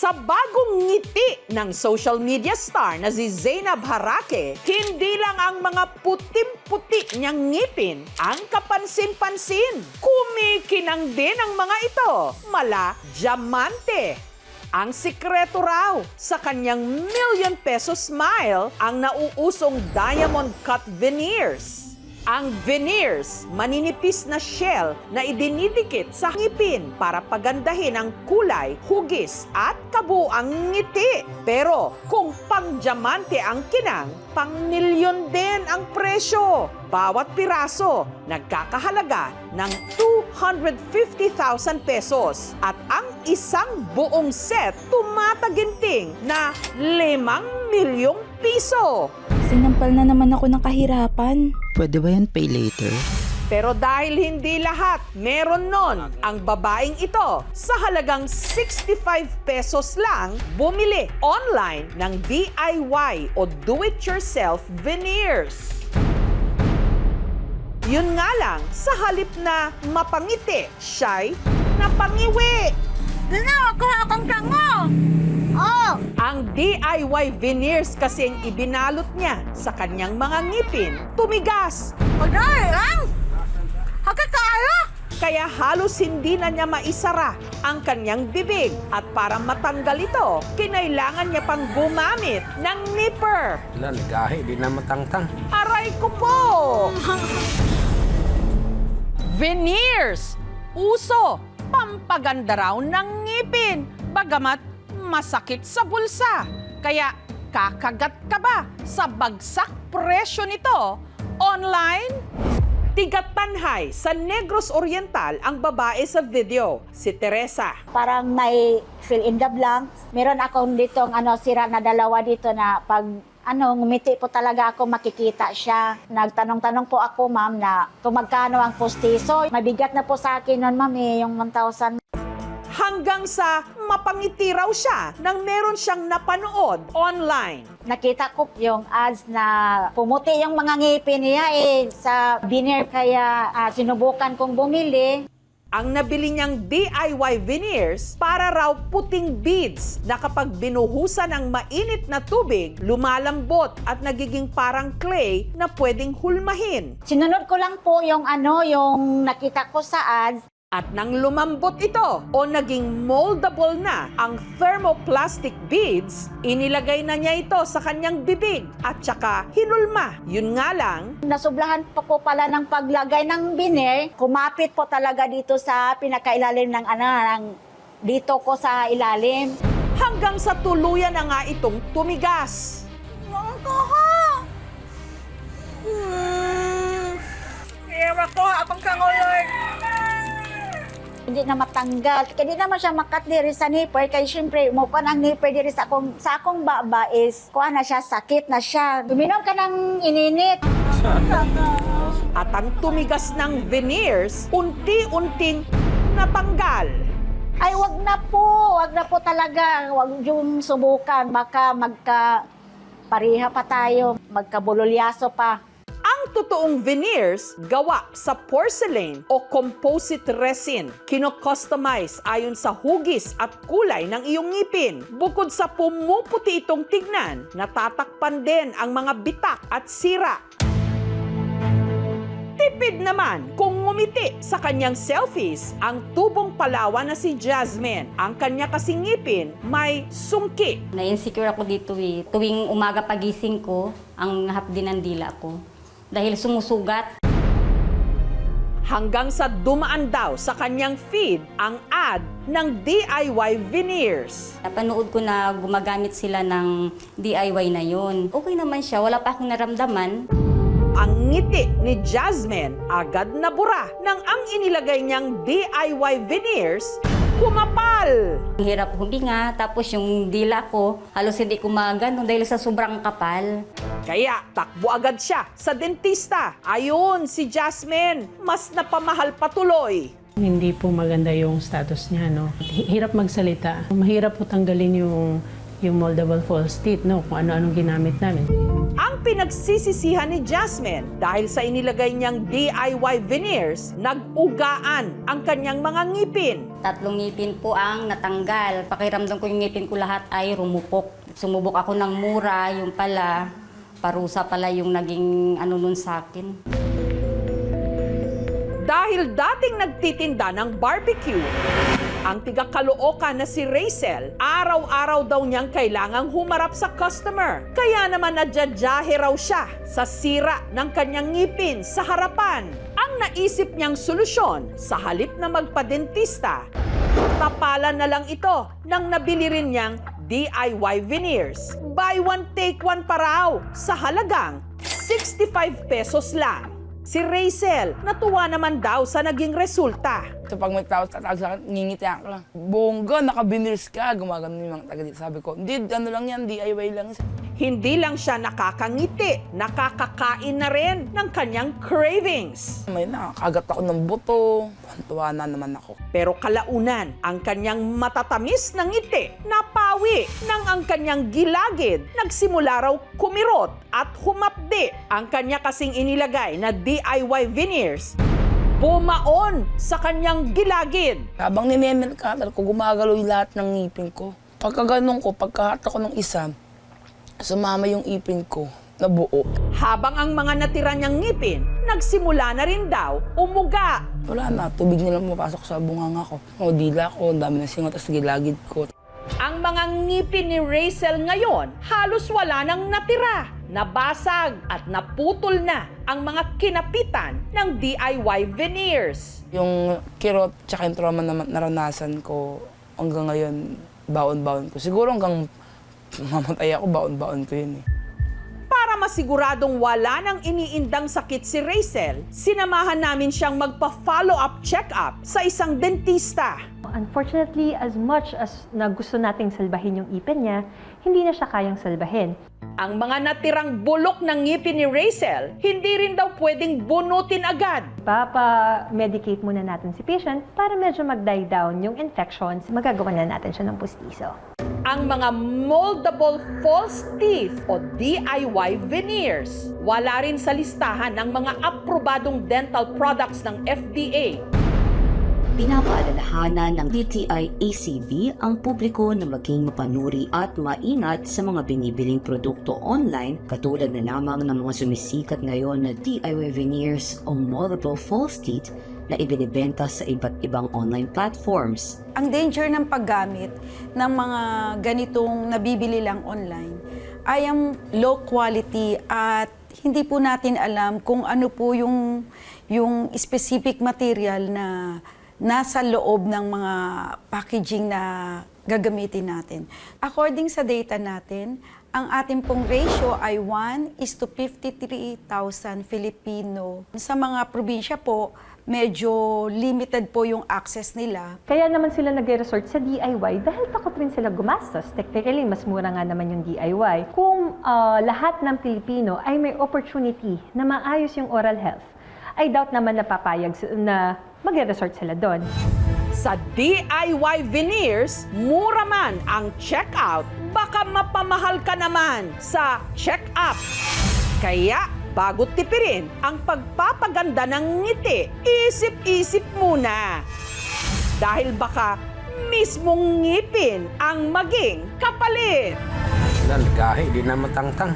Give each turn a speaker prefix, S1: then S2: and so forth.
S1: Sa bagong ngiti ng social media star na si Zainab Harake, hindi lang ang mga putim-puti niyang ngipin ang kapansin-pansin. Kumikinang din ang mga ito, mala diamante. Ang sikreto raw sa kanyang million peso smile ang nauusong diamond cut veneers. Ang veneers, maninipis na shell na idinidikit sa ngipin para pagandahin ang kulay, hugis at kabuang ngiti. Pero kung pang-diamante ang kinang, pang-milyon din ang presyo. Bawat piraso nagkakahalaga ng 250,000 pesos at ang isang buong set tumataginting na 5 milyong piso.
S2: Sinampal na naman ako ng kahirapan.
S3: Pwede ba yan pay later?
S1: Pero dahil hindi lahat meron nun, ang babaeng ito sa halagang 65 pesos lang bumili online ng DIY o do-it-yourself veneers. Yun nga lang, sa halip na mapangiti, siya'y napangiwi.
S4: Ginawa ko akong tango! Oh!
S1: Ang DIY veneers kasing ibinalot niya sa kanyang mga ngipin, tumigas.
S4: Pagdari lang! Hakakaya!
S1: Kaya halos hindi na niya maisara ang kanyang bibig. At para matanggal ito, kinailangan niya pang gumamit ng nipper.
S5: Wala, nagahi, di na matangtang.
S1: Aray ko po! Veneers! Uso! Pampaganda raw ng ngipin. Bagamat masakit sa bulsa. Kaya kakagat ka ba sa bagsak presyo nito? Online? Tigatanhay sa Negros Oriental ang babae sa video, si Teresa.
S4: Parang may fill in the blanks. Meron akong ditong sira na dalawa dito na pag ngumiti po talaga ako, makikita siya. Nagtanong-tanong po ako, ma'am, na kung magkano ang postiso. Mabigat na po sa akin nun, ma'am, yung 1,000.
S1: Hanggang sa mapangiti raw siya nang meron siyang napanood online.
S4: Nakita ko yung ads na pumuti yung mga ngipin niya sa veneer, kaya sinubukan kong bumili.
S1: Ang nabili niyang DIY veneers para raw puting beads na kapag binuhusan ng mainit na tubig, lumalambot at nagiging parang clay na pwedeng hulmahin.
S4: Sinunod ko lang po yung yung nakita ko sa ads.
S1: At nang lumambot ito o naging moldable na ang thermoplastic beads, inilagay na niya ito sa kanyang bibig at saka hinulma. Yun nga lang,
S4: Nasublahan pa ko pala ng paglagay ng veneer. Kumapit po talaga dito sa pinakailalim ng dito ko sa ilalim.
S1: hanggang sa tuluyan na nga itong tumigas.
S4: Ewan ko, akong kanguloy. Hindi na matanggal. Kaya di naman siya makat diri sa nipper. Kaya syempre, mukan ang nipper diri sa akong baba is, kuha na siya, sakit na siya. Uminom ka ng ininit.
S1: At ang tumigas ng veneers, unti-unting natanggal.
S4: Ay, wag na po talaga. Wag yung subukan. Baka pareha pa tayo. Magkabulolyaso pa.
S1: Ang totoong veneers, gawa sa porcelain o composite resin. Kino-customize ayon sa hugis at kulay ng iyong ngipin. Bukod sa pumuputi itong tignan, natatakpan din ang mga bitak at sira. Tipid naman kung ngumiti sa kanyang selfies ang tubong Palawan na si Jasmine. Ang kanya kasing ngipin may sungki.
S6: Na-insecure ako dito eh. Tuwing umaga pagising ko, ang hapdi ng dila ko. Dahil sumusugat.
S1: Hanggang sa dumaan daw sa kanyang feed ang ad ng DIY veneers.
S6: Napanood ko na gumagamit sila ng DIY na yun. Okay naman siya, wala pa akong naramdaman.
S1: Ang ngiti ni Jasmine agad nabura nang ang inilagay niyang DIY veneers kumapal.
S6: Ang hirap huminga, tapos yung dila ko, halos hindi ko magano dahil sa sobrang kapal.
S1: Kaya takbo agad siya sa dentista. Ayun, si Jasmine, mas napamahal patuloy.
S7: Hindi po maganda yung status niya, no? Hirap magsalita. Mahirap po tanggalin yung moldable false teeth, no? Kung ano-anong ginamit namin.
S1: Ang Ang pinagsisisihan ni Jasmine dahil sa inilagay niyang DIY veneers, nag-ugaan ang kanyang mga ngipin.
S6: 3 ngipin po ang natanggal. Pakiramdam ko yung ngipin ko lahat ay rumupok. Sumubok ako ng mura, yung pala, parusa pala yung naging ano nun sa akin.
S1: Dahil dating nagtitinda ng barbecue, ang tiga-Caloocan na si Rachel, araw-araw daw niyang kailangang humarap sa customer. Kaya naman nadjadyahe raw siya sa sira ng kanyang ngipin sa harapan. Ang naisip niyang solusyon, sa halip na magpa-dentista, tapalan na lang ito nang nabili rin niyang DIY veneers. Buy one, take one pa raw sa halagang 65 pesos lang. Si Rachel, natuwa naman daw sa naging resulta.
S3: So pag may tao tatawag sa akin, ngingitian ko lang. Bongga, naka-veneers ka. Gumagano yung mga taga dito. Sabi ko, hindi, ano lang yan, DIY lang.
S1: Hindi lang siya nakakangiti, nakakakain na rin ng kanyang cravings.
S3: May nakakagat ako ng buto. Tuwa na naman ako.
S1: Pero kalaunan, ang kanyang matatamis na ngiti napawi nang ang kanyang gilagid nagsimula raw kumirot at humapdi. Ang kanya kasing inilagay na DIY veneers bumaon sa kanyang gilagid.
S3: Habang ninemel ka, ko gumagalaw yung lahat ng ngipin ko. Pagka ganun ko, pagkahat ako ng isa, sumama yung ipin ko na buo.
S1: Habang ang mga natira niyang ngipin, nagsimula na rin daw umuga.
S3: Wala na, tubig nilang mapasok sa bunganga ko. O dila ko, dami ng singot, tapos gilagid ko.
S1: Ang mga ngipin ni Rachel ngayon, halos wala nang natira. Nabasag at naputol na ang mga kinapitan ng DIY veneers.
S3: Yung kirot tsaka yung trauma na naranasan ko hanggang ngayon, baon-baon ko. Siguro hanggang mamatay ako, baon-baon ko yun eh.
S1: Para masiguradong wala nang iniindang sakit si Rachel, sinamahan namin siyang magpa-follow-up check-up sa isang dentista.
S8: Unfortunately, as much as na gusto nating salbahin yung ipin niya, hindi na siya kayang salbahin.
S1: Ang mga natirang bulok ng ngipin ni Rachel, hindi rin daw pwedeng bunutin agad.
S8: Papa-medicate muna natin si patient para medyo mag-die down yung infections. Magagawa na natin siya ng pustiso.
S1: Ang mga moldable false teeth o DIY veneers, wala rin sa listahan ng mga aprobadong dental products ng FDA.
S9: Pinapaalalahanan ng DTI-ACB ang publiko na maging mapanuri at maingat sa mga binibiling produkto online katulad na lamang ng mga sumisikat ngayon na DIY veneers o moldable false teeth na ibinibenta sa iba't ibang online platforms.
S10: Ang danger ng paggamit ng mga ganitong nabibili lang online ay ang low quality at hindi po natin alam kung ano po yung specific material na nasa loob ng mga packaging na gagamitin natin. According sa data natin, ang ating pong ratio ay 1:53,000 Filipino. Sa mga probinsya po, medyo limited po yung access nila.
S8: Kaya naman sila nag-resort sa DIY dahil takot rin sila gumastos. Technically, mas mura nga naman yung DIY. Kung lahat ng Pilipino ay may opportunity na maayos yung oral health, I doubt naman na papayag na mag-resort sila doon.
S1: Sa DIY veneers, mura man ang check-out, baka mapamahal ka naman sa check-up. Kaya, bago tipirin ang pagpapaganda ng ngiti, isip-isip muna. Dahil baka mismong ngipin ang maging kapalit.
S5: Dan gahi, di na matangtang.